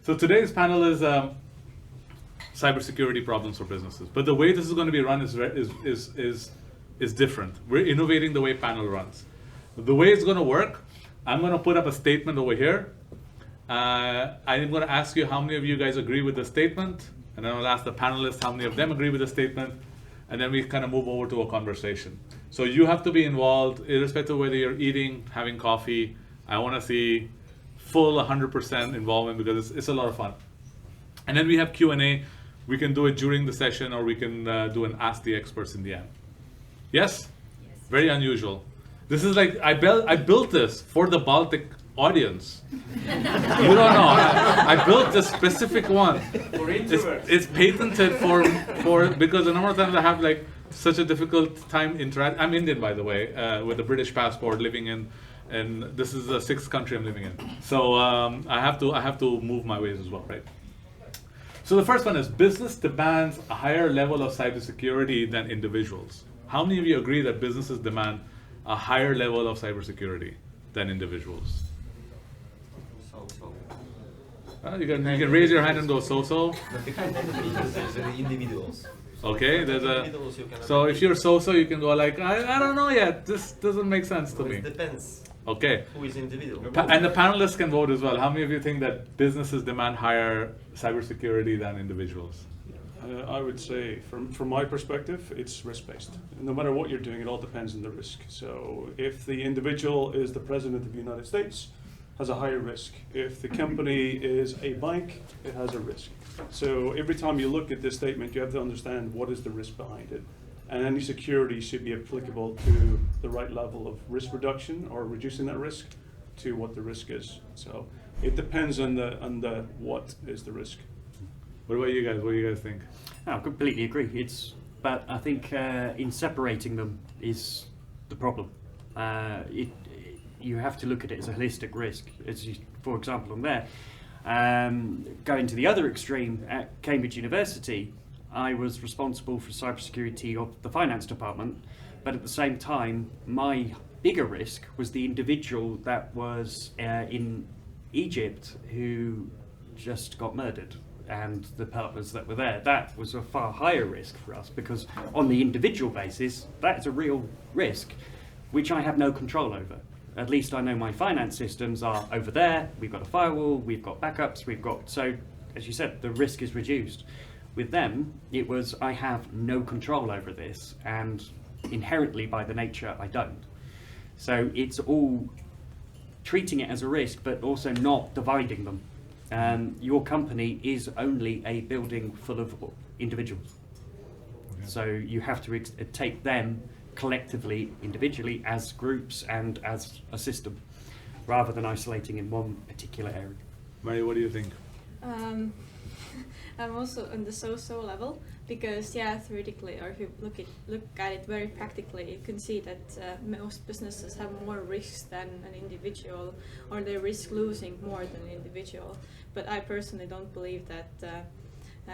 So today's panel is cybersecurity problems for businesses. But the way this is going to be run is different. We're innovating the way panel runs. The way it's going to work, I'm going to put up a statement over here. I'm going to ask you how many of you guys agree with the statement, and then I'll ask the panelists how many of them agree with the statement, and then we kind of move over to a conversation. So you have to be involved, irrespective of whether you're eating, having coffee. I want to see full 100% involvement because it's a lot of fun. And then we have Q&A. We can do it during the session, or we can do an Ask the Experts in the end. Yes? Yes. Very unusual. This is like, I built this for the Baltic audience. You don't know. I built this specific one. For introverts. It's patented for because the number of times I have like such a difficult time interacting. I'm Indian, by the way, with a British passport, living in, and this is the 6th country I'm living in. So I have to move my ways as well, right? So the first one is business demands a higher level of cybersecurity than individuals. How many of you agree that businesses demand a higher level of cybersecurity than individuals? You can raise your hand and go so-so. There's individuals. Okay, so if you're so-so, you can go like, I don't know yet. This doesn't make sense to me. It depends. Okay. Who is individual? And the panelists can vote as well. How many of you think that businesses demand higher cybersecurity than individuals? I would say, from my perspective, it's risk-based. No matter what you're doing, it all depends on the risk. So if the individual is the president of the United States, has a higher risk. If the company is a bank, it has a risk. So every time you look at this statement, you have to understand what is the risk behind it. And any security should be applicable to the right level of risk reduction or reducing that risk to what the risk is. So it depends on the what is the risk. What about you guys? What do you guys think? I completely agree. But I think in separating them is the problem. You have to look at it as a holistic risk. For example, on there, going to the other extreme at Cambridge University, I was responsible for cybersecurity of the finance department, but at the same time, my bigger risk was the individual that was in Egypt who just got murdered, and the partners that were there. That was a far higher risk for us, because on the individual basis, that's a real risk, which I have no control over. At least I know my finance systems are over there, we've got a firewall, we've got backups, so as you said, the risk is reduced. With them, it was I have no control over this, and inherently by the nature I don't. So it's all treating it as a risk, but also not dividing them. Your company is only a building full of individuals. Okay. So you have to take them collectively, individually, as groups and as a system, rather than isolating in one particular area. Mari, what do you think? I'm also on the so-so level, because theoretically, or if you look at it very practically, you can see that most businesses have more risks than an individual, or they risk losing more than an individual. But I personally don't believe that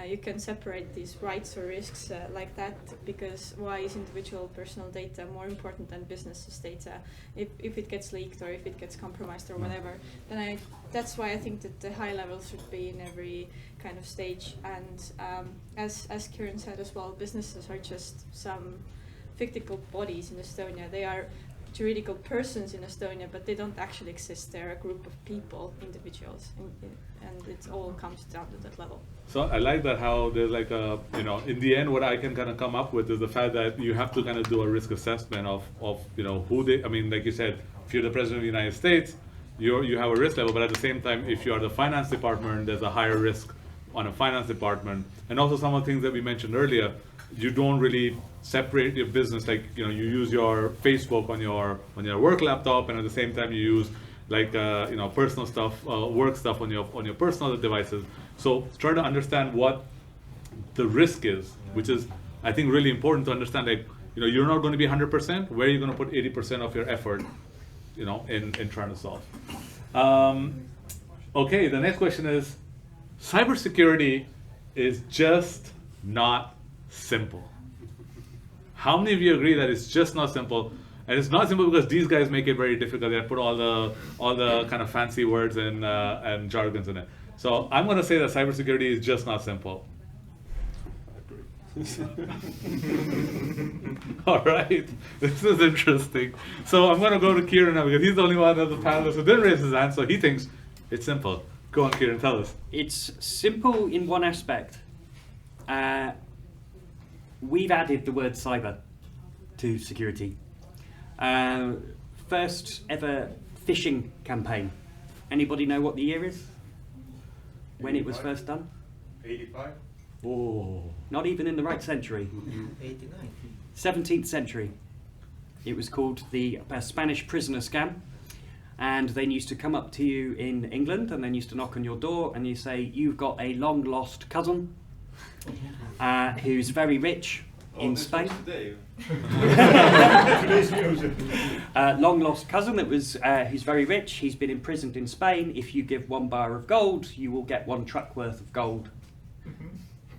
you can separate these rights or risks like that, because why is individual personal data more important than business's data? If it gets leaked or if it gets compromised or whatever, then that's why I think that the high level should be in every kind of stage. And as Kieren said as well, businesses are just some fictical bodies in Estonia. They are juridical persons in Estonia, but they don't actually exist. They're a group of people, individuals, and it all comes down to that level. So I like that how there's like a, in the end, what I can kind of come up with is the fact that you have to kind of do a risk assessment of who they, like you said, if you're the president of the United States, you have a risk level, but at the same time, if you are the finance department, there's a higher risk on a finance department. And also some of the things that we mentioned earlier, you don't really separate your business, like you use your Facebook on your work laptop, and at the same time you use like personal stuff, work stuff on your personal devices. So try to understand what the risk is, which is I think really important to understand. Like you're not going to be 100%. Where are you going to put 80% of your effort, in trying to solve? Okay, the next question is, cybersecurity is just not simple. How many of you agree that it's just not simple? And it's not simple because these guys make it very difficult. They put all the kind of fancy words and jargons in it. So I'm going to say that cybersecurity is just not simple. I agree. All right, this is interesting. So I'm going to go to Kieren now because he's the only one of the panelists who didn't raise his hand, so he thinks it's simple. Go on, Kieren, tell us. It's simple in one aspect. We've added the word cyber to security. First ever phishing campaign. Anybody know what the year is? When it was first done? 85? Oh. Not even in the right century. 89. 17th century. It was called the Spanish prisoner scam. And they used to come up to you in England and then used to knock on your door and you say, you've got a long lost cousin who's very rich in Spain. Long lost cousin that was who's very rich. He's been imprisoned in Spain. If you give 1 bar of gold, you will get 1 truck worth of gold.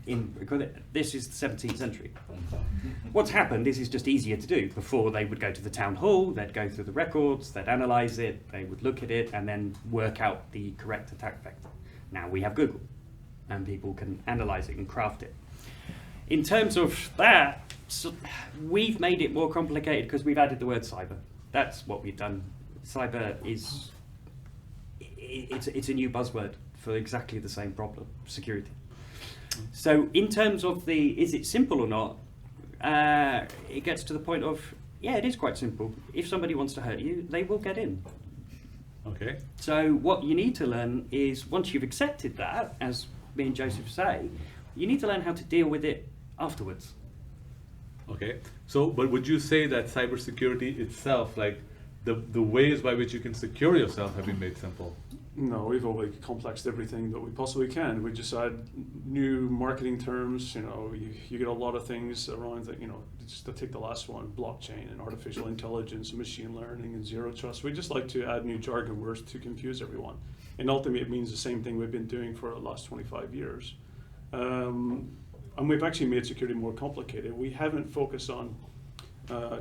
This is the 17th century. What's happened is it's just easier to do. Before they would go to the town hall, they'd go through the records, they'd analyse it, they would look at it and then work out the correct attack vector. Now we have Google and people can analyse it and craft it. In terms of that, so we've made it more complicated because we've added the word cyber. That's what we've done. Cyber is, it's a new buzzword for exactly the same problem, security. So in terms of is it simple or not, it gets to the point of, yeah, it is quite simple. If somebody wants to hurt you, they will get in. Okay. So what you need to learn is, once you've accepted that, as me and Joseph say, you need to learn how to deal with it afterwards. Okay. So, but would you say that cybersecurity itself, like the ways by which you can secure yourself, have been made simple? No, we've always complexed everything that we possibly can. We just add new marketing terms. You know, you get a lot of things around that. You know, just to take the last one, blockchain and artificial intelligence, machine learning, and zero trust. We just like to add new jargon words to confuse everyone. And ultimately, it means the same thing we've been doing for the last 25 years. And we've actually made security more complicated. We haven't focused on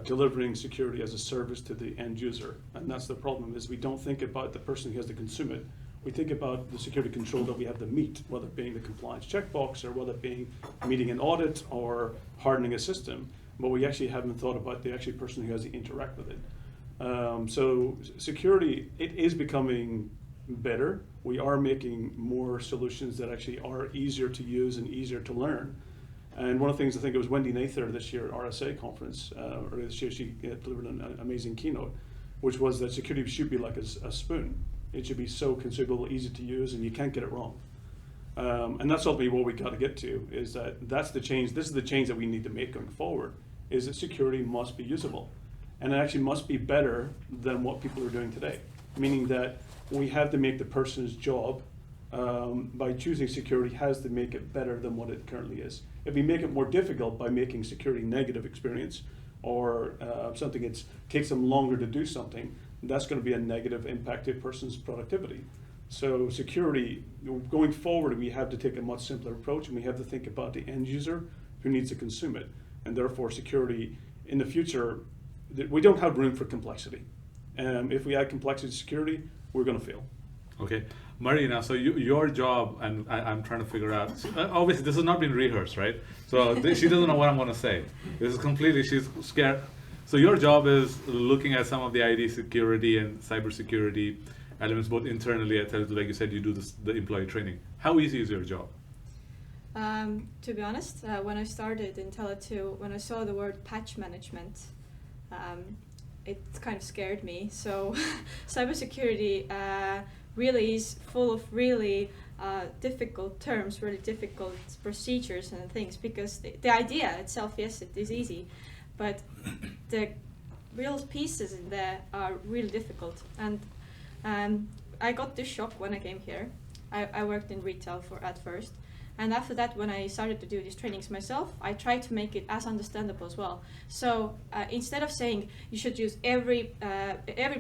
delivering security as a service to the end user. And that's the problem, is we don't think about the person who has to consume it. We think about the security control that we have to meet, whether it being the compliance checkbox or whether it being meeting an audit or hardening a system. But we actually haven't thought about the actual person who has to interact with it. So security, it is becoming better. We are making more solutions that actually are easier to use and easier to learn. And one of the things, I think it was Wendy Nather this year at RSA conference, earlier this year, she delivered an amazing keynote, which was that security should be like a spoon. It should be so consumable, easy to use, and you can't get it wrong. And that's ultimately what we got to get to, is that's the change. This is the change that we need to make going forward, is that security must be usable. And it actually must be better than what people are doing today, meaning that we have to make the person's job, by choosing security, has to make it better than what it currently is. If we make it more difficult by making security negative experience, or something that takes them longer to do something, that's going to be a negative impact to a person's productivity. So security, going forward, we have to take a much simpler approach, and we have to think about the end user who needs to consume it. And therefore security, in the future, we don't have room for complexity. If we add complexity to security, we're going to fail. Okay. Mari, now, so your job, and I'm trying to figure out, obviously this has not been rehearsed, right? So she doesn't know what I'm going to say. This is completely, she's scared. So your job is looking at some of the ID security and cybersecurity elements, both internally at Tele2, like you said, you do the employee training. How easy is your job? To be honest, when I started in Tele2, when I saw the word patch management, it kind of scared me. So cybersecurity really is full of really difficult terms, really difficult procedures and things, because the idea itself, yes, it is easy, but the real pieces in there are really difficult. And I got this shock when I came here. I worked in retail at first. And after that, when I started to do these trainings myself, I tried to make it as understandable as well. So instead of saying you should use every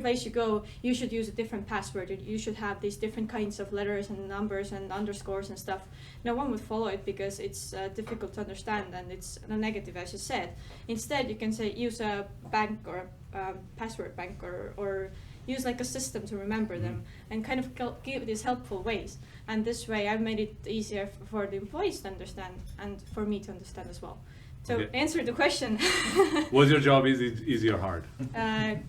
place you go, you should use a different password, you should have these different kinds of letters and numbers and underscores and stuff, no one would follow it because it's difficult to understand and it's a negative, as you said. Instead, you can say use a bank or a password bank, or use like a system to remember them and kind of give these helpful ways. And this way I've made it easier for the employees to understand and for me to understand as well. So answer the question. Was your job easy or hard?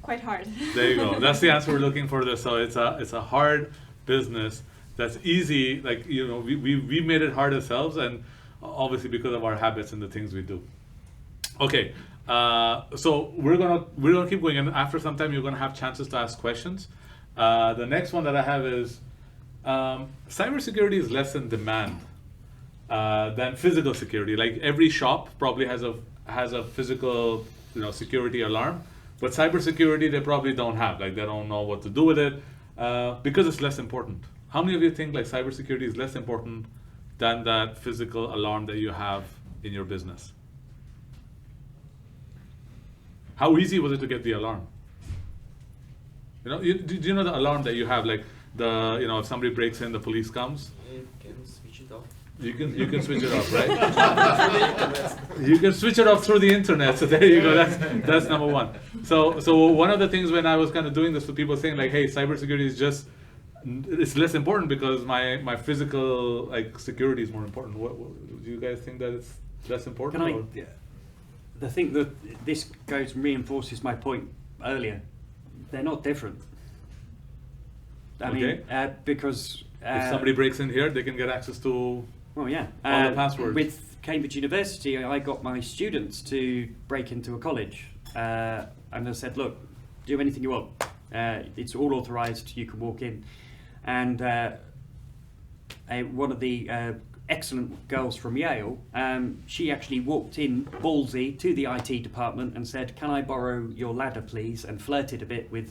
Quite hard. There you go. That's the answer we're looking for. This. So it's a hard business that's easy. Like, you know, we made it hard ourselves, and obviously because of our habits and the things we do. Okay. So we're gonna keep going, and after some time you're gonna have chances to ask questions. The next one that I have is cybersecurity is less in demand than physical security. Like every shop probably has a physical, you know, security alarm, but cybersecurity they probably don't have. Like they don't know what to do with it because it's less important. How many of you think like cybersecurity is less important than that physical alarm that you have in your business? How easy was it to get the alarm? You know, do you know the alarm that you have? Like the, you know, if somebody breaks in, the police comes. You can switch it off. You can switch it off, right? You can switch it off through the internet. So there you go. That's number one. So one of the things when I was kind of doing this with people saying like, hey, cybersecurity is just, it's less important because my physical like security is more important. What do you guys think that it's less important? The thing that this goes and reinforces my point earlier. They're not different. I mean, because if somebody breaks in here, they can get access to all the passwords. With Cambridge University, I got my students to break into a college, and I said, "Look, do anything you want. It's all authorized. You can walk in." And one of the excellent girls from Yale, she actually walked in ballsy to the IT department and said, "Can I borrow your ladder, please?" and flirted a bit with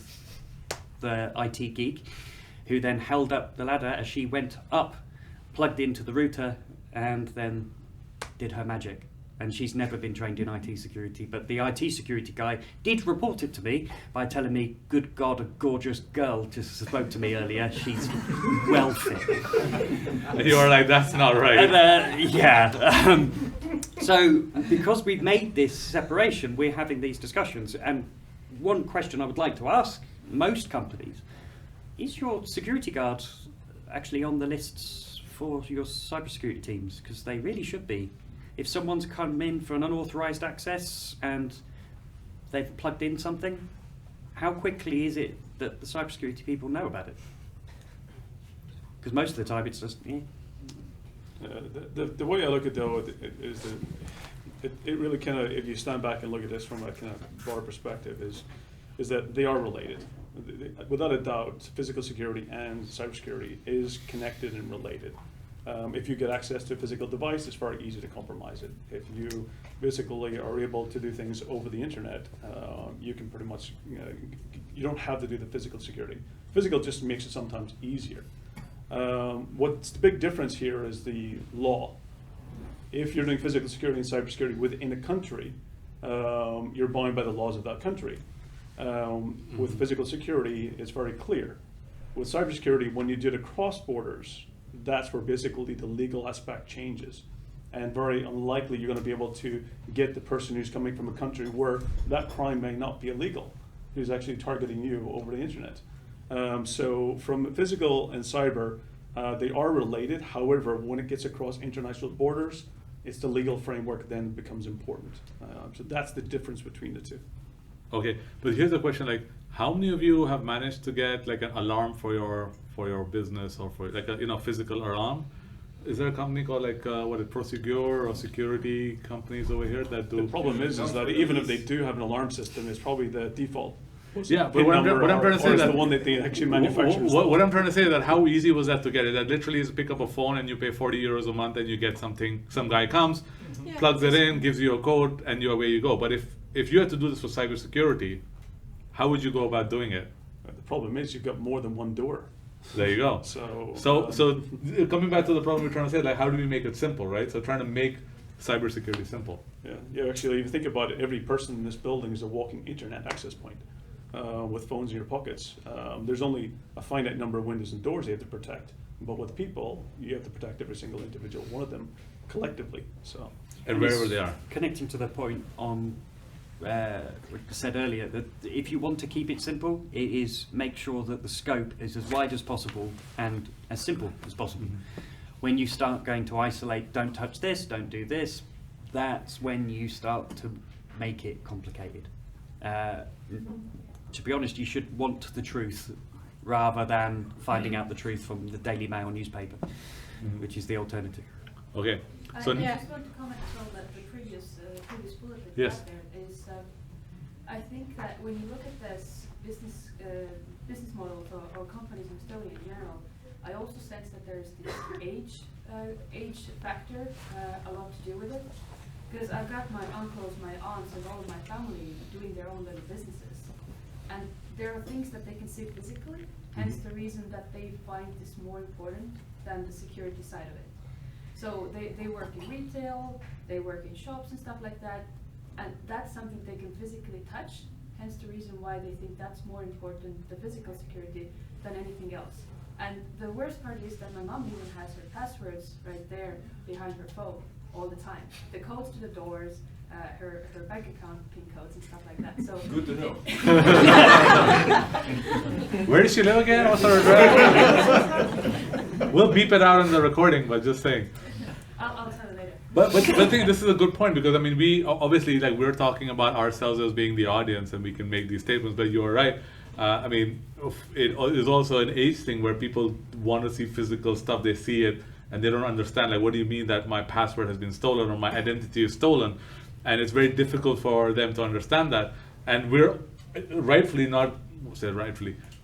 the IT geek, who then held up the ladder as she went up, plugged into the router, and then did her magic. And she's never been trained in IT security, but the IT security guy did report it to me by telling me, "Good God, a gorgeous girl just spoke to me earlier. She's well fit." And you are like, "That's not right." And, so because we've made this separation, we're having these discussions. And one question I would like to ask most companies, is your security guard actually on the lists for your cybersecurity teams? Because they really should be. If someone's come in for an unauthorized access and they've plugged in something, how quickly is it that the cybersecurity people know about it? Because most of the time it's just, The way I look at it though is that it really kind of, if you stand back and look at this from a kind of broader perspective, is that they are related. Without a doubt, physical security and cybersecurity is connected and related. If you get access to a physical device, it's very easy to compromise it. If you basically are able to do things over the internet, you can pretty much, you don't have to do the physical security. Physical just makes it sometimes easier. What's the big difference here is the law. If you're doing physical security and cybersecurity within a country, you're bound by the laws of that country. With physical security, it's very clear. With cybersecurity, when you do it across borders, that's where basically the legal aspect changes. And very unlikely you're going to be able to get the person who's coming from a country where that crime may not be illegal, who's actually targeting you over the internet. So from physical and cyber, they are related. However, when it gets across international borders, it's the legal framework then becomes important. So that's the difference between the two. Okay, but here's the question: like, how many of you have managed to get like an alarm for your business or for like a physical alarm? Is there a company called like Prosegur or security companies over here that do? The problem is that even if they do have an alarm system, it's probably the default. Yeah, but what I'm trying to say is that the one that they actually manufacture. What I'm trying to say is that how easy was that to get it? That literally is pick up a phone and you pay 40 euros a month and you get something. Some guy comes, plugs it in, gives you a code, and away you go. But if you had to do this for cybersecurity, how would you go about doing it? The problem is you've got more than one door. There you go. So coming back to the problem we're trying to say, like, how do we make it simple, right? So trying to make cybersecurity simple. Yeah. Actually, if you think about it, every person in this building is a walking internet access point with phones in your pockets. There's only a finite number of windows and doors you have to protect. But with people, you have to protect every single individual one of them collectively. So. And wherever they are. Connecting to the point on said earlier, that if you want to keep it simple, it is make sure that the scope is as wide as possible and as simple as possible. When you start going to isolate, don't touch this, don't do this, that's when you start to make it complicated. To be honest, you should want the truth rather than finding out the truth from the Daily Mail newspaper, which is the alternative. Okay. So Yeah. I just want to comment as well that the previous bullet that Yes. you had there is, I think that when you look at this business models or companies in Estonia in general, I also sense that there's this age factor a lot to do with it. Because I've got my uncles, my aunts, and all of my family doing their own little businesses. And there are things that they can see physically, hence the reason that they find this more important than the security side of it. So they work in retail, they work in shops and stuff like that, and that's something they can physically touch, hence the reason why they think that's more important, the physical security, than anything else. And the worst part is that my mom even has her passwords right there behind her phone all the time. The codes to the doors, her bank account PIN codes and stuff like that. So Good to know. where does she live again? What's her address? We'll beep it out in the recording, but just saying. I'll tell you later. But I think this is a good point, because I mean, we obviously, like, we're talking about ourselves as being the audience and we can make these statements, but you're right. I mean, it is also an age thing where people want to see physical stuff, they see it and they don't understand, like, what do you mean that my password has been stolen or my identity is stolen? And it's very difficult for them to understand that. And we're rightfully not,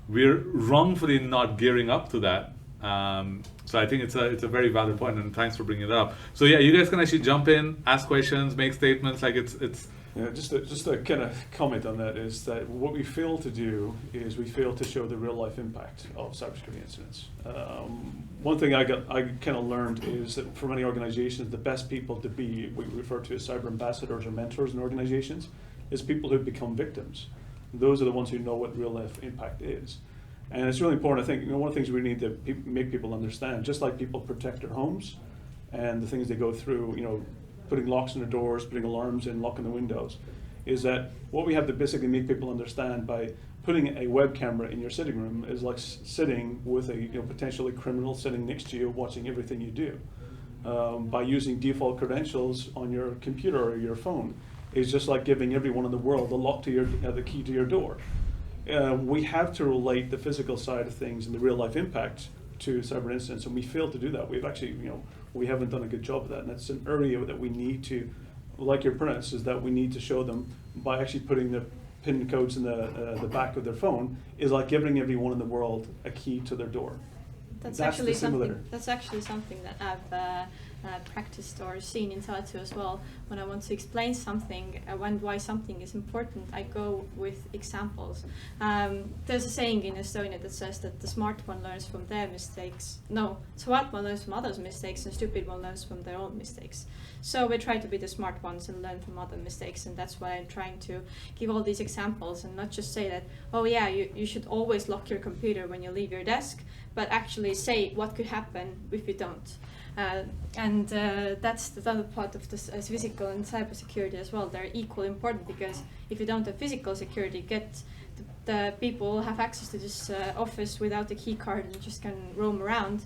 we're wrongfully not gearing up to that. So I think it's a very valid point, and thanks for bringing it up. So yeah, you guys can actually jump in, ask questions, make statements. Like it's. Yeah, just a kind of comment on that is that what we fail to do is we fail to show the real life impact of cybersecurity incidents. One thing I kind of learned is that for many organizations, the best people to be, we refer to as cyber ambassadors or mentors in organizations, is people who become victims. Those are the ones who know what real life impact is. And it's really important, I think, one of the things we need to make people understand, just like people protect their homes and the things they go through, putting locks on the doors, putting alarms in, locking the windows, is that what we have to basically make people understand by putting a web camera in your sitting room is like sitting with a potentially criminal sitting next to you watching everything you do. By using default credentials on your computer or your phone is just like giving everyone in the world the key to your door. We have to relate the physical side of things and the real life impact to cyber incidents, and we fail to do that. We've actually, we haven't done a good job of that, and that's an area that we need to, like your parents, is that we need to show them by actually putting the PIN codes in the back of their phone is like giving everyone in the world a key to their door. That's the actually simulator. something that I've practiced or seen in Saad as well. When I want to explain something, why something is important, I go with examples. There's a saying in Estonia that says that the smart one learns from their mistakes. No, smart one learns from others' mistakes, and stupid one learns from their own mistakes. So we try to be the smart ones and learn from other mistakes, and that's why I'm trying to give all these examples and not just say that, oh yeah, you should always lock your computer when you leave your desk, but actually say what could happen if you don't. That's the other part of this physical and cybersecurity as well. They're equally important, because if you don't have physical security, the people have access to this office without a key card and just can roam around.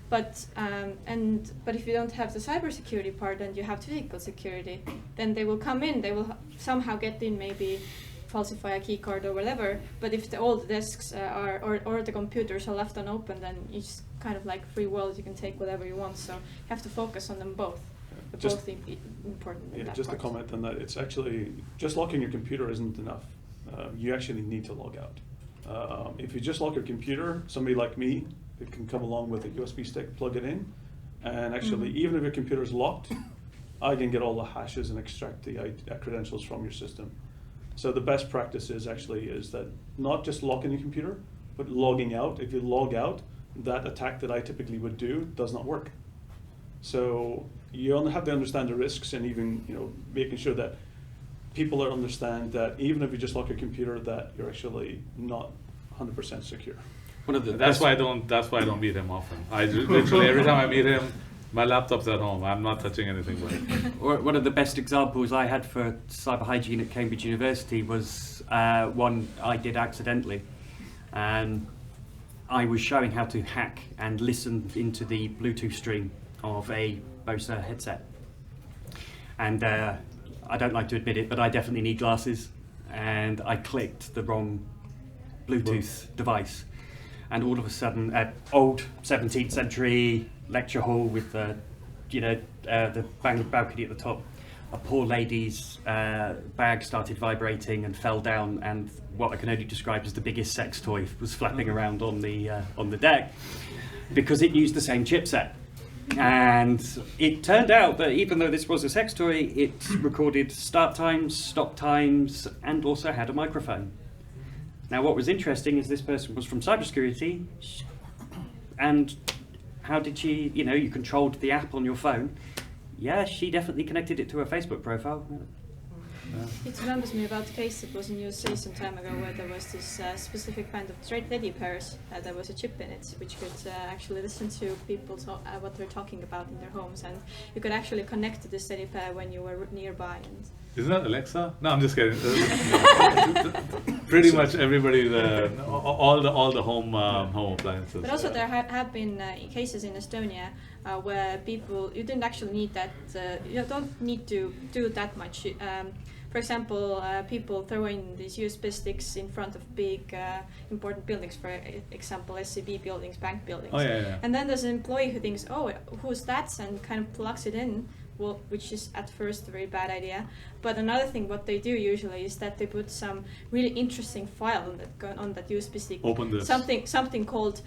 But if you don't have the cybersecurity part and you have physical security, then they will come in. They will somehow get in, maybe falsify a key card or whatever. But if all the desks or the computers are left unopened, then you just kind of like free world. You can take whatever you want. So you have to focus on them both. They're both important. Yeah, in that just part. to comment on that, it's actually just locking your computer isn't enough. You actually need to log out. If you just lock your computer, somebody like me, it can come along with a USB stick, plug it in, and actually, even if your computer is locked, I can get all the hashes and extract the credentials from your system. So the best practice is that not just locking your computer, but logging out. If you log out, that attack that I typically would do does not work. So you only have to understand the risks, and even making sure that people understand that even if you just lock your computer, that you're actually not 100% secure. That's why I don't meet him often. I literally every time I meet him, My laptop's at home. I'm not touching anything with it. One of the best examples I had for cyber hygiene at Cambridge University was one I did accidentally. I was showing how to hack and listen into the Bluetooth stream of a Bose headset. And I don't like to admit it, but I definitely need glasses. And I clicked the wrong Bluetooth device. And all of a sudden, old 17th century lecture hall with the balcony at the top, a poor lady's bag started vibrating and fell down, and what I can only describe as the biggest sex toy was flapping around on the deck, because it used the same chipset. And it turned out that even though this was a sex toy, it recorded start times, stop times, and also had a microphone. Now, what was interesting is this person was from cybersecurity, and how did she, you controlled the app on your phone. Yeah, she definitely connected it to her Facebook profile. It remembers me about a case that was in USA some time ago where there was this specific kind of straight teddy pairs. There was a chip in it which could actually listen to people what they're talking about in their homes, and you could actually connect to this teddy pair when you were nearby. And isn't that Alexa? No, I'm just kidding. Pretty much everybody, all the home appliances. But also there have been cases in Estonia where you didn't actually need that. You don't need to do that much. For example, people throwing these USB sticks in front of big important buildings, for example, SCB buildings, bank buildings. Oh, yeah. And then there's an employee who thinks, oh, who's that? And kind of plugs it in. Well, which is at first a very bad idea. But another thing, what they do usually is that they put some really interesting file on that USB stick. Open this. Something called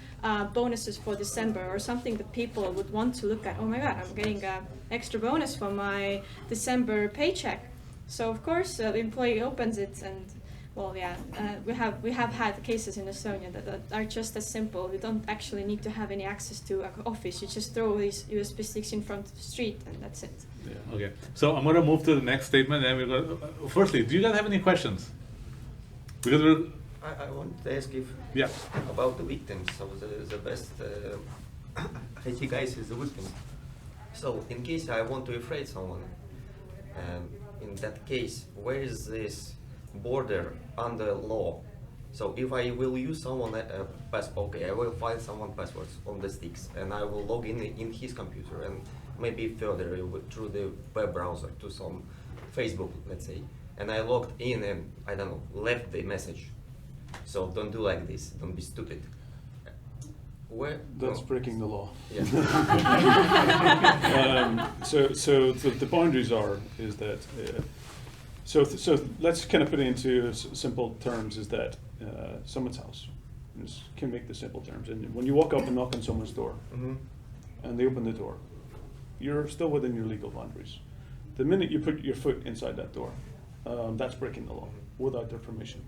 bonuses for December, or something that people would want to look at. Oh my God, I'm getting an extra bonus for my December paycheck. So of course the employee opens it, and well, yeah, we have had cases in Estonia that are just as simple. You don't actually need to have any access to an office. You just throw these USB sticks in front of the street, and that's it. Yeah. Okay. So I'm going to move to the next statement, and we're going to, firstly, do you guys have any questions? Because I want to ask if about the victims. So the best IT guys is the victim. So in case I want to afraid someone, in that case, where is this border under law? So if I will use someone I will find someone passwords on the sticks, and I will log in his computer, and maybe further through the web browser to some Facebook, let's say, and I logged in and I don't know, left the message. So don't do like this. Don't be stupid. That's breaking the law. Yeah. So the boundaries is that. So let's kind of put it into simple terms. Is that someone's house? Can make the simple terms. And when you walk up and knock on someone's door, and they open the door, you're still within your legal boundaries. The minute you put your foot inside that door, that's breaking the law without their permission.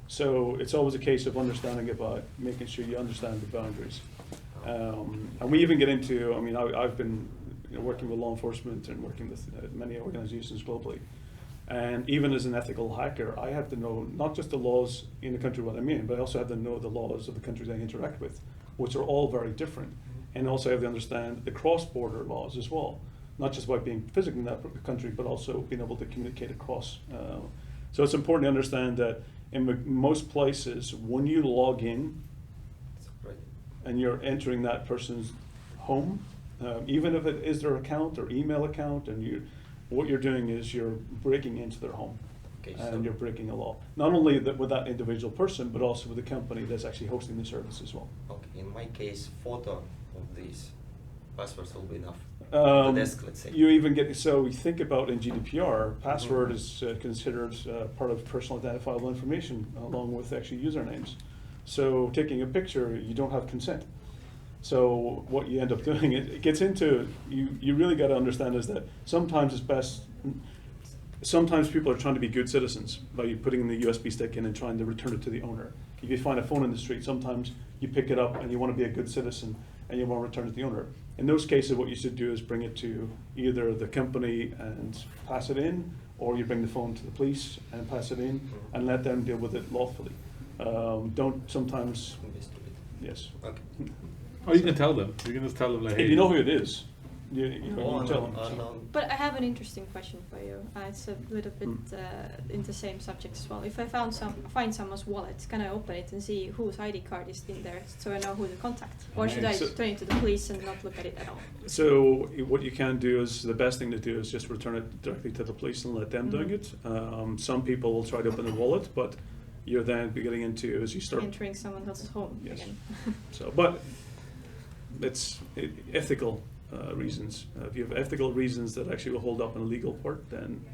So it's always a case of understanding about making sure you understand the boundaries. And we even get into, I've been working with law enforcement and working with many organizations globally. And even as an ethical hacker, I have to know not just the laws in the country what I'm in, but I also have to know the laws of the countries I interact with, which are all very different. And also have to understand the cross-border laws as well, not just by being physically in that country, but also being able to communicate across. So it's important to understand that in most places, when you log in and you're entering that person's home, even if it is their account or email account, and what you're doing is you're breaking into their home, and you're breaking a law. Not only with that individual person, but also with the company that's actually hosting the service as well. Okay, in my case, photo of these passwords will be enough. The desk, let's say. You even get, so we think about in GDPR, password is considered part of personal identifiable information along with actually usernames. So taking a picture, you don't have consent. So what you end up doing, it gets into, you really got to understand is that sometimes it's best, sometimes people are trying to be good citizens by putting the USB stick in and trying to return it to the owner. If you find a phone in the street, sometimes you pick it up and you want to be a good citizen and you want to return it to the owner. In those cases, what you should do is bring it to either the company and pass it in, or you bring the phone to the police and pass it in and let them deal with it lawfully. Don't sometimes, yes. Okay. Or you can tell them. You can just tell them like, hey. If you know who it is, you tell them. But I have an interesting question for you. It's a little bit in the same subject as well. If I find someone's wallet, can I open it and see whose ID card is in there, so I know who to contact? Or should I turn it to the police and not look at it at all? So what you can do is, the best thing to do is just return it directly to the police and let them doing it. Some people will try to open the wallet, but you're then getting into, as you start entering someone else's home again. So, but it's ethical reasons. If you have ethical reasons that actually will hold up in a legal court, then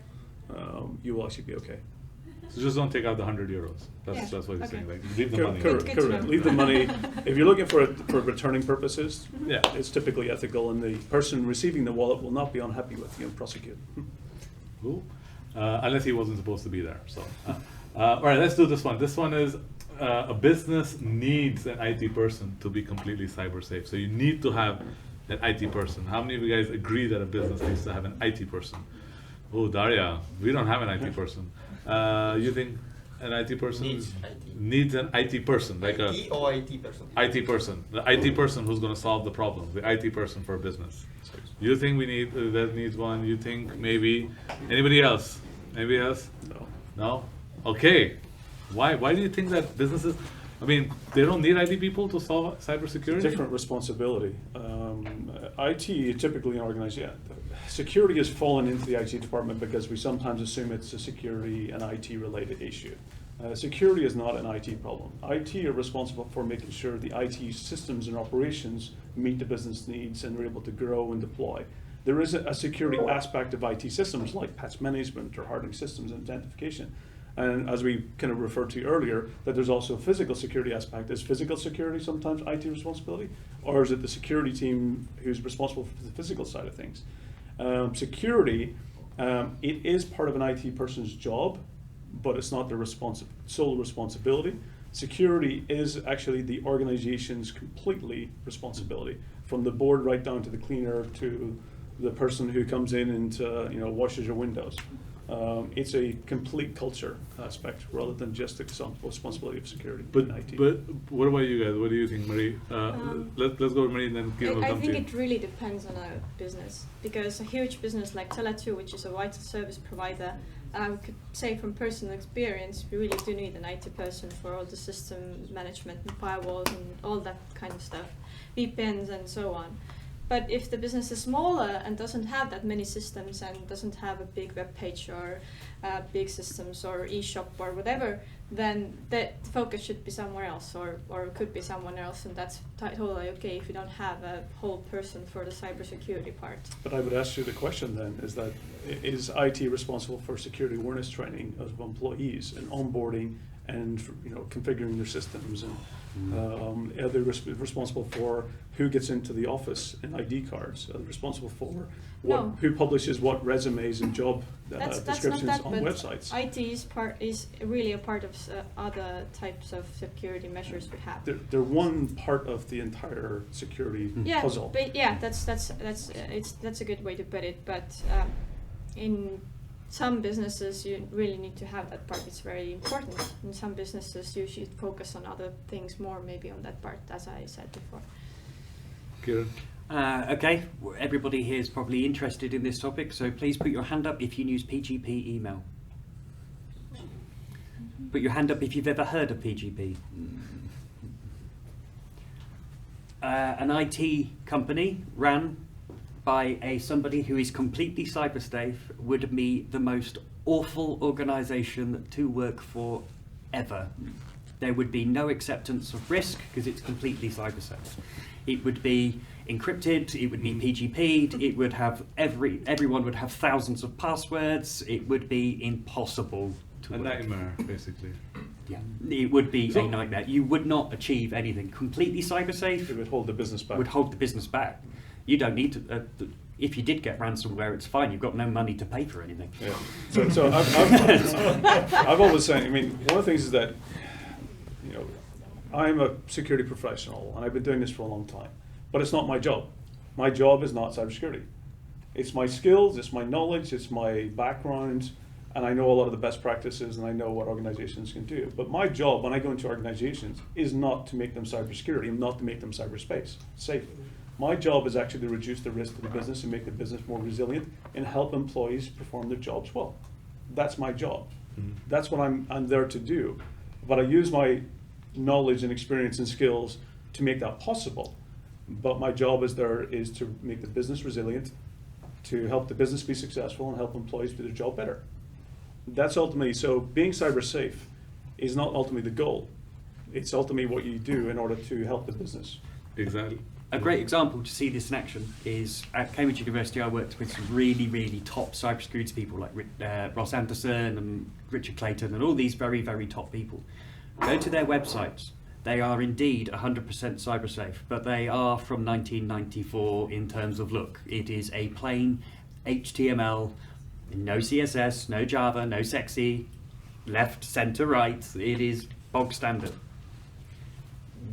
you will actually be okay. So just don't take out the €100. That's what you're saying. Like, leave the money. Correct. Leave the money. If you're looking for returning purposes, it's typically ethical, and the person receiving the wallet will not be unhappy with you and prosecute. Cool. Unless he wasn't supposed to be there. So, all right, let's do this one. This one is a business needs an IT person to be completely cyber safe. So you need to have an IT person. How many of you guys agree that a business needs to have an IT person? Oh, Daria, we don't have an IT person. You think an IT person needs an IT person, like IT or IT person? IT person, the IT person who's going to solve the problem, the IT person for a business. You think we need that needs one? You think maybe anybody else? Anybody else? No. No? Okay. Why do you think that businesses? I mean, they don't need IT people to solve cybersecurity? Different responsibility. IT typically organized, security has fallen into the IT department because we sometimes assume it's a security and IT related issue. Security is not an IT problem. IT are responsible for making sure the IT systems and operations meet the business needs and are able to grow and deploy. There is a security aspect of IT systems like patch management or hardening systems and identification. And as we kind of referred to earlier, that there's also a physical security aspect. Is physical security sometimes IT responsibility? Or is it the security team who's responsible for the physical side of things? Security, it is part of an IT person's job, but it's not their sole responsibility. Security is actually the organization's completely responsibility, from the board right down to the cleaner to the person who comes in and washes your windows. It's a complete culture aspect rather than just the responsibility of security in IT. But what about you guys? What do you think, Mari? Let's go with Mari and then Kieren will come to you. I think it really depends on a business, because a huge business like Tele2, which is a vital service provider, I could say from personal experience, we really do need an IT person for all the system management and firewalls and all that kind of stuff, VPNs and so on. But if the business is smaller and doesn't have that many systems and doesn't have a big web page or big systems or e-shop or whatever, then the focus should be somewhere else, or could be someone else, and that's totally okay if you don't have a whole person for the cybersecurity part. But I would ask you the question then, is IT responsible for security awareness training of employees and onboarding and configuring their systems, and are they responsible for who gets into the office and ID cards? Are they responsible for who publishes what resumes and job descriptions on websites? IT is really a part of other types of security measures we have. They're one part of the entire security puzzle. But that's a good way to put it. But in some businesses, you really need to have that part. It's very important. In some businesses, you should focus on other things more, maybe on that part, as I said before. Kieren? Okay, everybody here is probably interested in this topic, so please put your hand up if you use PGP email. Put your hand up if you've ever heard of PGP. An IT company ran by somebody who is completely cyber safe would be the most awful organisation to work for ever. There would be no acceptance of risk because it's completely cyber safe. It would be encrypted, it would be PGP'd, it would have everyone would have thousands of passwords, it would be impossible to work. A nightmare, basically. Yeah, it would be a nightmare. You would not achieve anything. Completely cyber safe. It would hold the business back. Would hold the business back. You don't need to. If you did get ransomware, it's fine. You've got no money to pay for anything. Yeah. So I've always said. I mean, one of the things is that I'm a security professional and I've been doing this for a long time, but it's not my job. My job is not cybersecurity. It's my skills, it's my knowledge, it's my background, and I know a lot of the best practices and I know what organizations can do. But my job when I go into organizations is not to make them cybersecurity and not to make them cyberspace safe. My job is actually to reduce the risk to the business and make the business more resilient and help employees perform their jobs well. That's my job. That's what I'm there to do. But I use my knowledge and experience and skills to make that possible. But my job is to make the business resilient, to help the business be successful and help employees do their job better. That's ultimately, so being cyber safe is not ultimately the goal. It's ultimately what you do in order to help the business. Exactly. A great example to see this in action is at Cambridge University. I worked with some really, really top cybersecurity people like Ross Anderson and Richard Clayton and all these very, very top people. Go to their websites. They are indeed 100% cyber safe, but they are from 1994 in terms of look. It is a plain HTML, no CSS, no Java, no sexy, left, center, right. It is bog standard.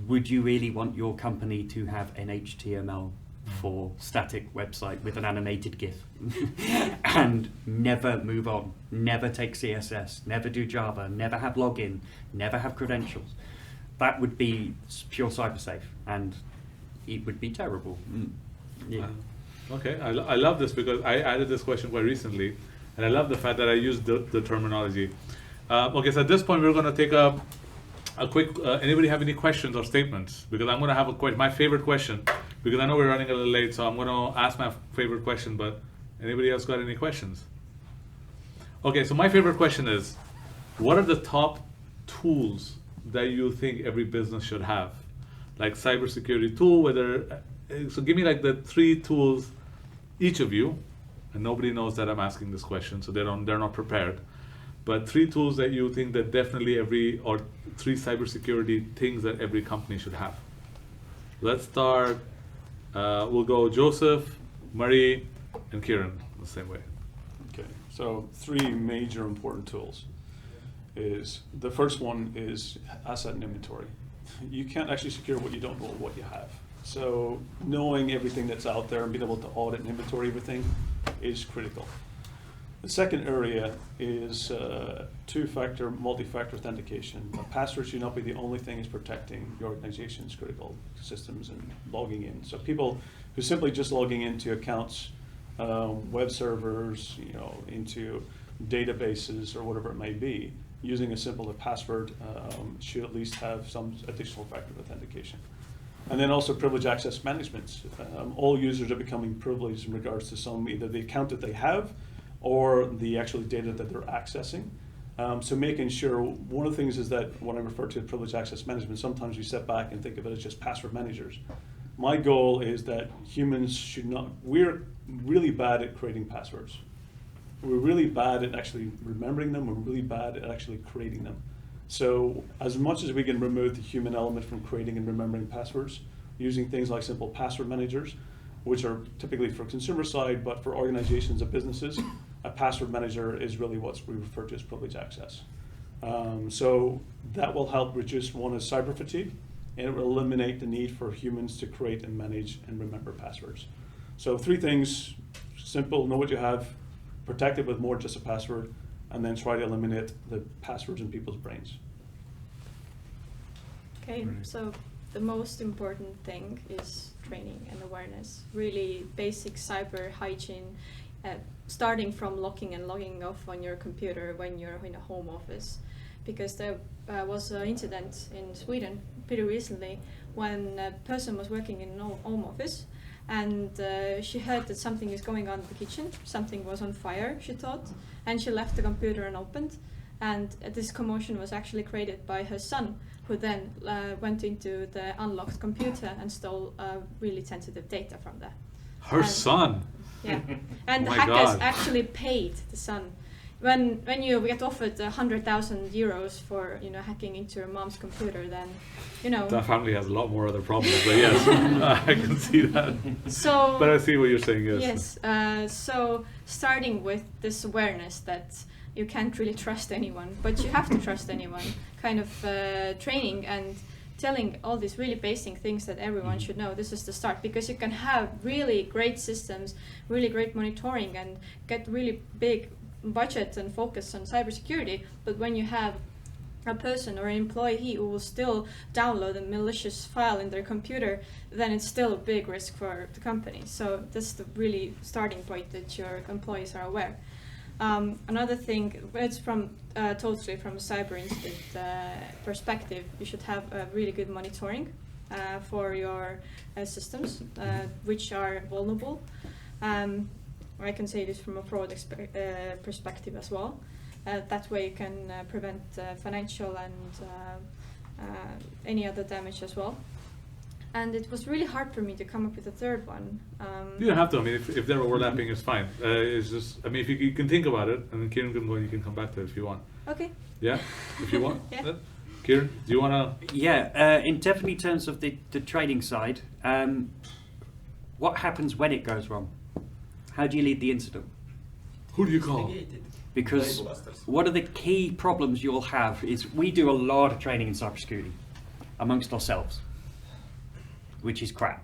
Would you really want your company to have an HTML4 static website with an animated GIF and never move on, never take CSS, never do Java, never have login, never have credentials? That would be pure cyber safe, and it would be terrible. Yeah. Okay, I love this because I added this question quite recently, and I love the fact that I used the terminology. Okay, so at this point we're going to take a quick, anybody have any questions or statements? Because I'm going to have my favorite question, because I know we're running a little late, so I'm going to ask my favorite question, but anybody else got any questions? Okay, so my favorite question is, what are the top tools that you think every business should have? Like cybersecurity tool, so give me like the 3 tools, each of you, and nobody knows that I'm asking this question, so they're not prepared. But 3 tools that you think that definitely or 3 cybersecurity things that every company should have. Let's start, we'll go Joseph, Mari, and Kieren the same way. Okay, so 3 major important tools. The first one is asset and inventory. You can't actually secure what you don't know what you have. So knowing everything that's out there and being able to audit and inventory everything is critical. The second area is two-factor, multi-factor authentication. A password should not be the only thing is protecting your organization's critical systems and logging in. So people who simply just logging into accounts, web servers, into databases or whatever it may be, using a simple password should at least have some additional factor of authentication. And then also privilege access management. All users are becoming privileged in regards to either the account that they have or the actual data that they're accessing. So making sure, one of the things is that when I refer to privilege access management, sometimes we step back and think of it as just password managers. My goal is that humans should not, we're really bad at creating passwords. We're really bad at actually remembering them, we're really bad at actually creating them. So as much as we can remove the human element from creating and remembering passwords, using things like simple password managers, which are typically for consumer side, but for organizations and businesses, a password manager is really what we refer to as privilege access. So that will help reduce, one is cyber fatigue, and it will eliminate the need for humans to create and manage and remember passwords. So 3 things, simple, know what you have, protect it with more just a password, and then try to eliminate the passwords in people's brains. Okay, so the most important thing is training and awareness. Really basic cyber hygiene, starting from locking and logging off on your computer when you're in a home office. Because there was an incident in Sweden pretty recently when a person was working in a home office, and she heard that something is going on in the kitchen, something was on fire, she thought, and she left the computer unopened, and this commotion was actually created by her son, who then went into the unlocked computer and stole really sensitive data from there. Her son? Yeah, and Oh the my hackers God. actually paid the son. When you get offered 100,000 euros for hacking into your mom's computer, then That family has a lot more other problems, but yes, I can see that. So, but I see what you're saying, yes. Yes, so starting with this awareness that you can't really trust anyone, but you have to trust anyone, kind of training and telling all these really basic things that everyone should know. This is the start, because you can have really great systems, really great monitoring, and get really big budget and focus on cybersecurity, but when you have a person or an employee who will still download a malicious file in their computer, then it's still a big risk for the company. So that's the really starting point, that your employees are aware. Another thing, it's from totally from a cyber incident perspective, you should have a really good monitoring for your systems, which are vulnerable. I can say this from a fraud perspective as well. That way you can prevent financial and any other damage as well. And it was really hard for me to come up with a third one. You don't have to. I mean, if they're overlapping, it's fine. It's just, I mean, if you can think about it, and then Kieren can go, you can come back to it if you want. Okay. Yeah, if you want. Yeah. Kieren, do you want to? Yeah, in definitely terms of the training side, what happens when it goes wrong? How do you lead the incident? Who do you call? Because one of the key problems you'll have is we do a lot of training in cybersecurity amongst ourselves, which is crap.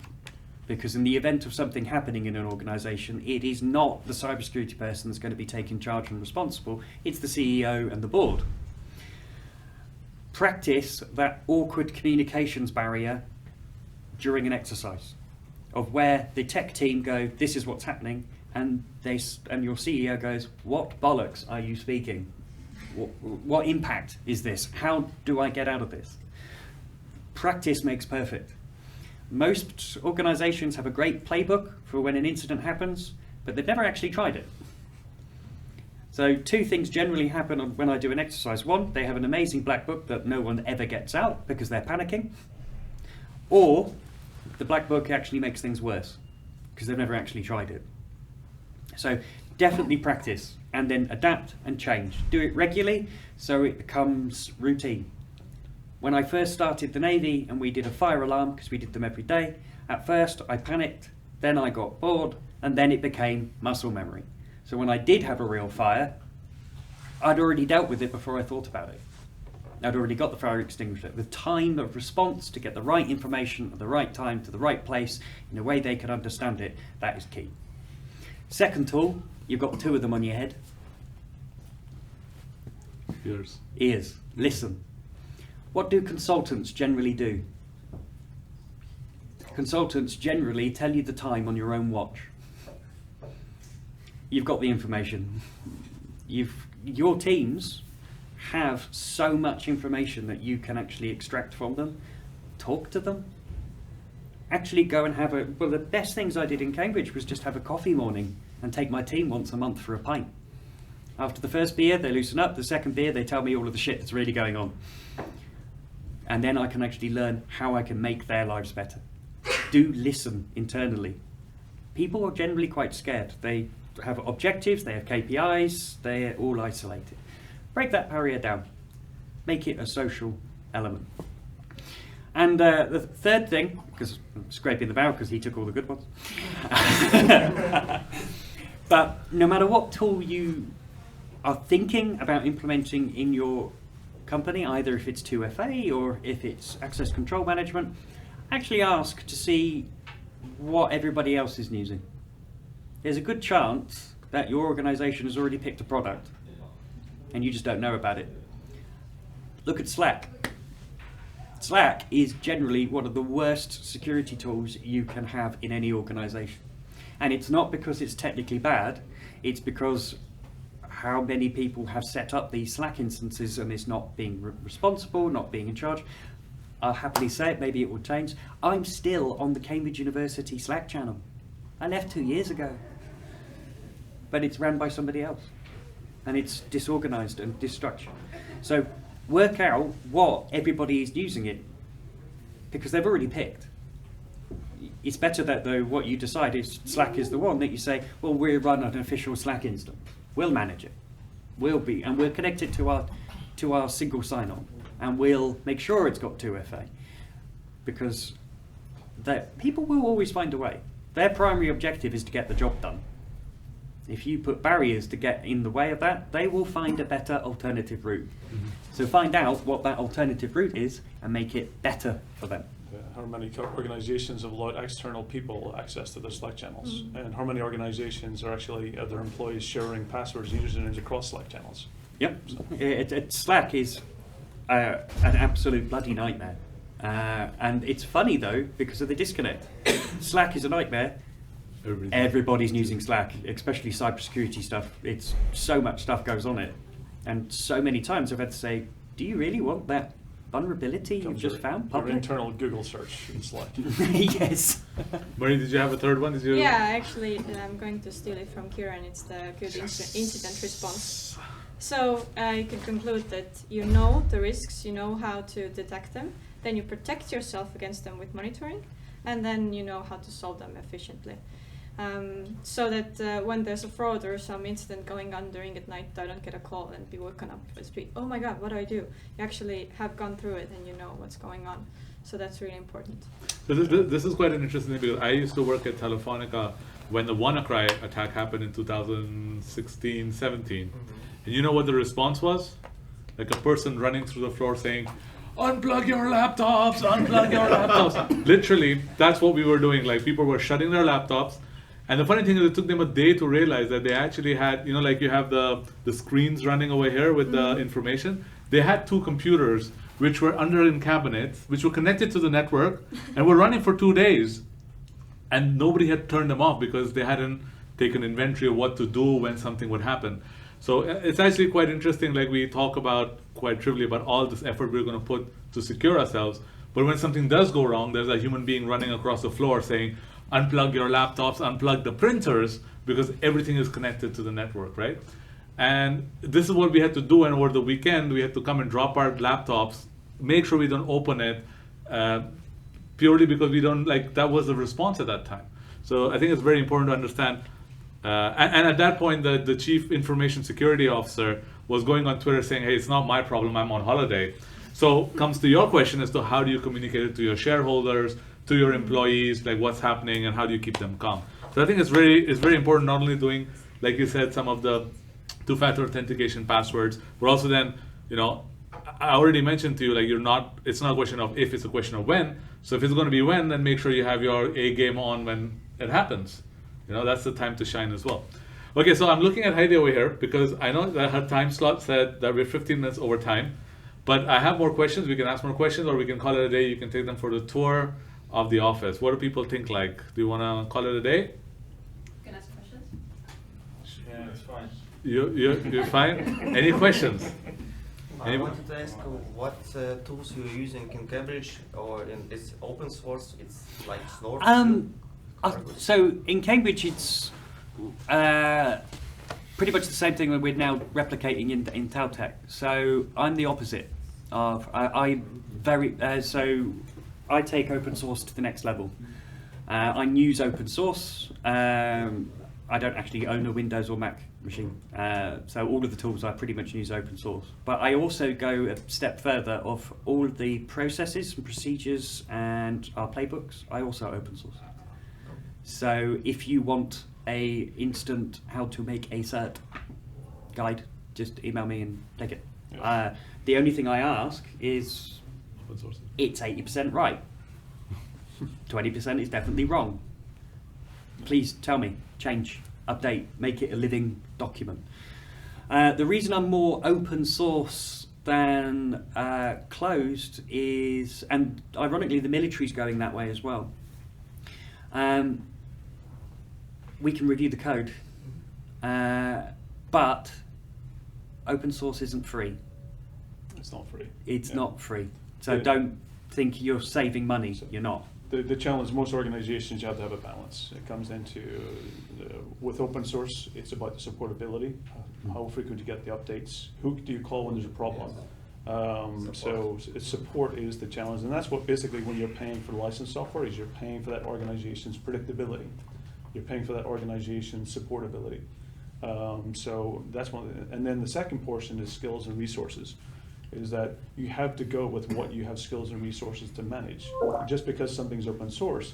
Because in the event of something happening in an organization, it is not the cybersecurity person that's going to be taking charge and responsible, it's the CEO and the board. Practice that awkward communications barrier during an exercise of where the tech team go, this is what's happening, and your CEO goes, what bollocks are you speaking? What impact is this? How do I get out of this? Practice makes perfect. Most organizations have a great playbook for when an incident happens, but they've never actually tried it. So two things generally happen when I do an exercise. One, they have an amazing black book that no one ever gets out because they're panicking. Or the black book actually makes things worse because they've never actually tried it. So definitely practice and then adapt and change. Do it regularly so it becomes routine. When I first started the Navy and we did a fire alarm, because we did them every day, at first I panicked, then I got bored, and then it became muscle memory. So when I did have a real fire, I'd already dealt with it before I thought about it. I'd already got the fire extinguisher. The time of response to get the right information at the right time to the right place in a way they can understand it, that is key. Second tool, you've got two of them on your head. Ears. Listen. What do consultants generally do? Consultants generally tell you the time on your own watch. You've got the information. Your teams have so much information that you can actually extract from them. Talk to them. Actually go and have well, the best things I did in Cambridge was just have a coffee morning and take my team once a month for a pint. After the first beer, they loosen up. The second beer, they tell me all of the shit that's really going on. And then I can actually learn how I can make their lives better. Do listen internally. People are generally quite scared. They have objectives, they have KPIs, they're all isolated. Break that barrier down. Make it a social element. And the third thing, because I'm scraping the barrel because he took all the good ones. But no matter what tool you are thinking about implementing in your company, either if it's 2FA or if it's access control management, actually ask to see what everybody else is using. There's a good chance that your organization has already picked a product and you just don't know about it. Look at Slack. Slack is generally one of the worst security tools you can have in any organization. And it's not because it's technically bad, it's because how many people have set up these Slack instances and it's not being responsible, not being in charge. I'll happily say it, maybe it will change. I'm still on the Cambridge University Slack channel. I left 2 years ago. But it's run by somebody else. And it's disorganized and destruction. So work out what everybody is using it, because they've already picked. It's better that though what you decide is Slack is the one, that you say, well, we'll run an official Slack instance. We'll manage it. We'll connect it to our single sign-on, and we'll make sure it's got 2FA, because people will always find a way. Their primary objective is to get the job done. If you put barriers to get in the way of that, they will find a better alternative route. Mm-hmm. So find out what that alternative route is and make it better for them. How many organizations have allowed external people access to their Slack channels? Mm-hmm. And how many organizations are actually their employees sharing passwords and usernames across Slack channels? Yep. Slack is an absolute bloody nightmare. And it's funny though, because of the disconnect. Slack is a nightmare. Everybody's using Slack, especially cybersecurity stuff. It's so much stuff goes on it. And so many times I've had to say, do you really want that vulnerability you've just found public? Your internal Google search in Slack. Yes. Mari, did you have a third one? Yeah, actually, I'm going to steal it from Kieren. It's the good incident response. So you can conclude that you know the risks, you know how to detect them, then you protect yourself against them with monitoring, and then you know how to solve them efficiently. So that when there's a fraud or some incident going on during at night, I don't get a call and be woken up with oh my god, what do I do? You actually have gone through it and you know what's going on. So that's really important. So this is quite an interesting thing, because I used to work at Telefonica when the WannaCry attack happened in 2016, 17. And you know what the response was? Like a person running through the floor saying, unplug your laptops, unplug your laptops. Literally, that's what we were doing. Like, people were shutting their laptops. And the funny thing is, it took them a day to realize that they actually had, you know, like you have the screens running over here with the information. They had 2 computers which were under in cabinets, which were connected to the network and were running for 2 days. And nobody had turned them off because they hadn't taken inventory of what to do when something would happen. So it's actually quite interesting, like we talk about quite trivially about all this effort we're going to put to secure ourselves. But when something does go wrong, there's a human being running across the floor saying, unplug your laptops, unplug the printers, because everything is connected to the network, right? And this is what we had to do, and over the weekend, we had to come and drop our laptops, make sure we don't open it, purely because we don't, like, that was the response at that time. So I think it's very important to understand. And at that point, the chief information security officer was going on Twitter saying, hey, it's not my problem, I'm on holiday. So comes to your question as to how do you communicate it to your shareholders, to your employees, like what's happening and how do you keep them calm. So I think it's very important, not only doing, like you said, some of the 2-factor authentication passwords, but also then, you know, I already mentioned to you, like it's not a question of if, it's a question of when. So if it's going to be when, then make sure you have your A game on when it happens. You know, that's the time to shine as well. Okay, so I'm looking at Heidi over here because I know that her time slot said that we're 15 minutes over time, but I have more questions. We can ask more questions, or we can call it a day. You can take them for the tour of the office. What do people think like? Do you want to call it a day? You can ask questions. Yeah, it's fine. You're fine? Any questions? I wanted to ask what tools you're using in Cambridge, or in this open source. It's like Snort. So in Cambridge, it's pretty much the same thing that we're now replicating in Caltech. So I'm the opposite of so I take open source to the next level. I use open source. I don't actually own a Windows or Mac machine, so all of the tools I pretty much use open source. But I also go a step further of all of the processes and procedures and our playbooks, I also open source. So if you want a instant how to make a cert guide, just email me and take it. Yeah. The only thing I ask is it's 80% right. 20% is definitely wrong. Please tell me, change, update, make it a living document. The reason I'm more open source than closed is, and ironically the military's going that way as well. We can review the code, but open source isn't free. It's not free. It's not free. So don't think you're saving money, you're not. The challenge, most organizations, you have to have a balance. It comes into, with open source, it's about the supportability. How frequent you get the updates. Who do you call when there's a problem? So support is the challenge. And that's what basically when you're paying for licensed software is you're paying for that organization's predictability. You're paying for that organization's supportability. So that's one. And then the second portion is skills and resources. Is that you have to go with what you have skills and resources to manage. Just because something's open source,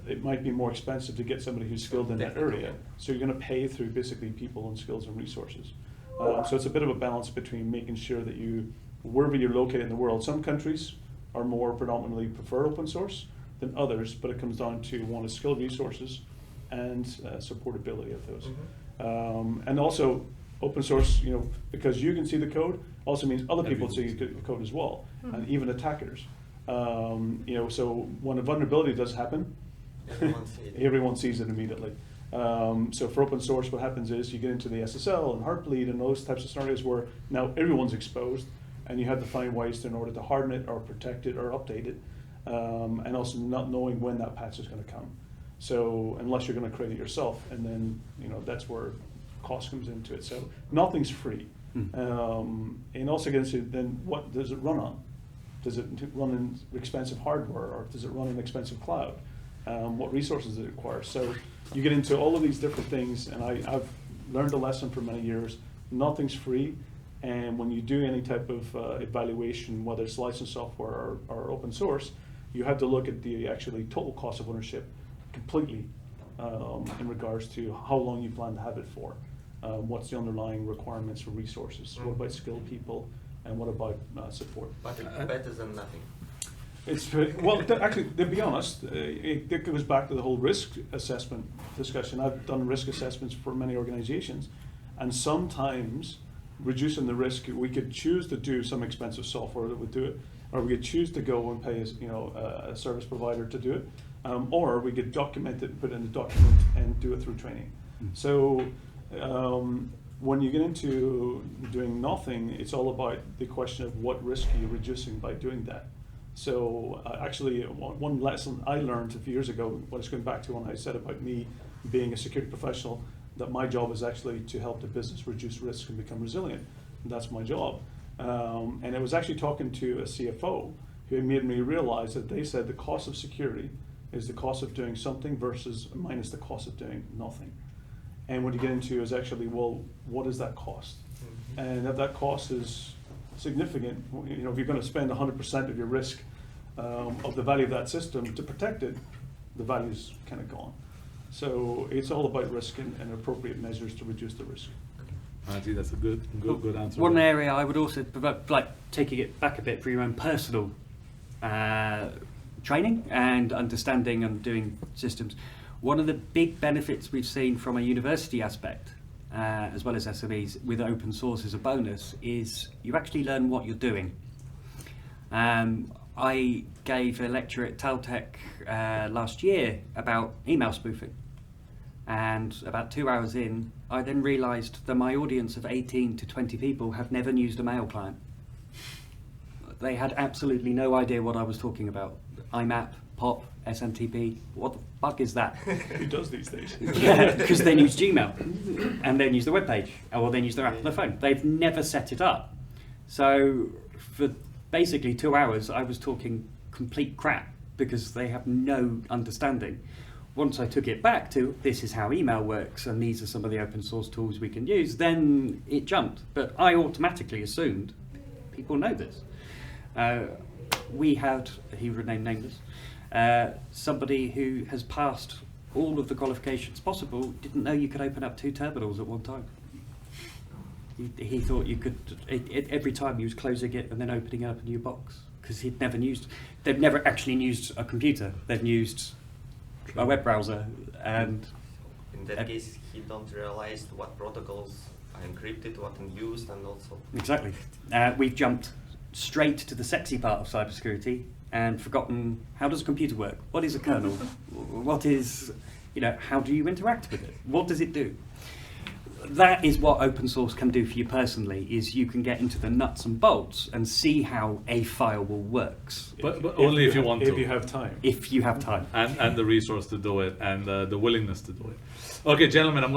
it might be more expensive to get somebody who's skilled in that area. So you're going to pay through basically people and skills and resources. So it's a bit of a balance between making sure that you, wherever you're located in the world, some countries are more predominantly prefer open source than others, but it comes down to one is skilled resources and supportability of those. And also, open source, because you can see the code, also means other people see the code as well, and even attackers. So when a vulnerability does happen, everyone sees it immediately. So for open source, what happens is you get into the SSL and Heartbleed and those types of scenarios where now everyone's exposed, and you have to find ways in order to harden it or protect it or update it, and also not knowing when that patch is going to come. So unless you're going to create it yourself, and then that's where cost comes into it. So nothing's free. And also get into then what does it run on? Does it run in expensive hardware, or does it run in expensive cloud? What resources does it require? So you get into all of these different things, and I've learned a lesson for many years. Nothing's free, and when you do any type of evaluation, whether it's licensed software or open source, you have to look at the actually total cost of ownership completely in regards to how long you plan to have it for. What's the underlying requirements for resources? What about skilled people, and what about support? But it's better than nothing. It's well, actually, to be honest, it goes back to the whole risk assessment discussion. I've done risk assessments for many organizations, and sometimes reducing the risk, we could choose to do some expensive software that would do it, or we could choose to go and pay a service provider to do it, or we could document it, put it in the document, and do it through training. So when you get into doing nothing, it's all about the question of what risk are you reducing by doing that. So actually, one lesson I learned a few years ago, when it's going back to when I said about me being a security professional, that my job is actually to help the business reduce risk and become resilient. And that's my job. And I was actually talking to a CFO who made me realize that they said the cost of security is the cost of doing something versus minus the cost of doing nothing. And what you get into is actually, well, what is that cost? And if that cost is significant, if you're going to spend 100% of your risk of the value of that system to protect it, the value's kind of gone. So it's all about risk and appropriate measures to reduce the risk. I think that's a good answer. One area I would also, like taking it back a bit for your own personal training and understanding and doing systems. One of the big benefits we've seen from a university aspect, as well as SMEs, with open source as a bonus, is you actually learn what you're doing. I gave a lecture at Caltech last year about email spoofing, and about 2 hours in, I then realised that my audience of 18 to 20 people have never used a mail client. They had absolutely no idea what I was talking about. IMAP, POP, SMTP, what the fuck is that? Who does these days? Yeah, because they use Gmail, and then use the web page, or then use their app on their phone. They've never set it up. So for basically 2 hours, I was talking complete crap because they have no understanding. Once I took it back to, this is how email works, and these are some of the open source tools we can use, then it jumped. But I automatically assumed people know this. We had, he would name nameless, somebody who has passed all of the qualifications possible, didn't know you could open up 2 terminals at one time. He thought you could, every time he was closing it and then opening up a new box, because they've never actually used a computer, they've used a web browser. And in that case, he don't realize what protocols are encrypted, what are used, and also... Exactly. We've jumped straight to the sexy part of cybersecurity and forgotten, how does a computer work? What is a kernel? What is, how do you interact with it? What does it do? That is what open source can do for you personally, is you can get into the nuts and bolts and see how a firewall works. But only if you want to. If you have time. If you have time. And the resource to do it, and the willingness to do it. Okay, gentlemen, I'm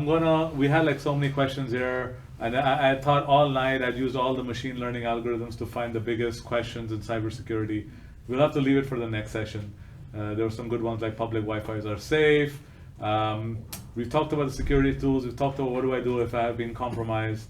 gonna, we had like so many questions here, and I thought all night I'd use all the machine learning algorithms to find the biggest questions in cybersecurity. We'll have to leave it for the next session. There were some good ones like public Wi-Fi's are safe. We've talked about the security tools. We've talked about what do I do if I have been compromised.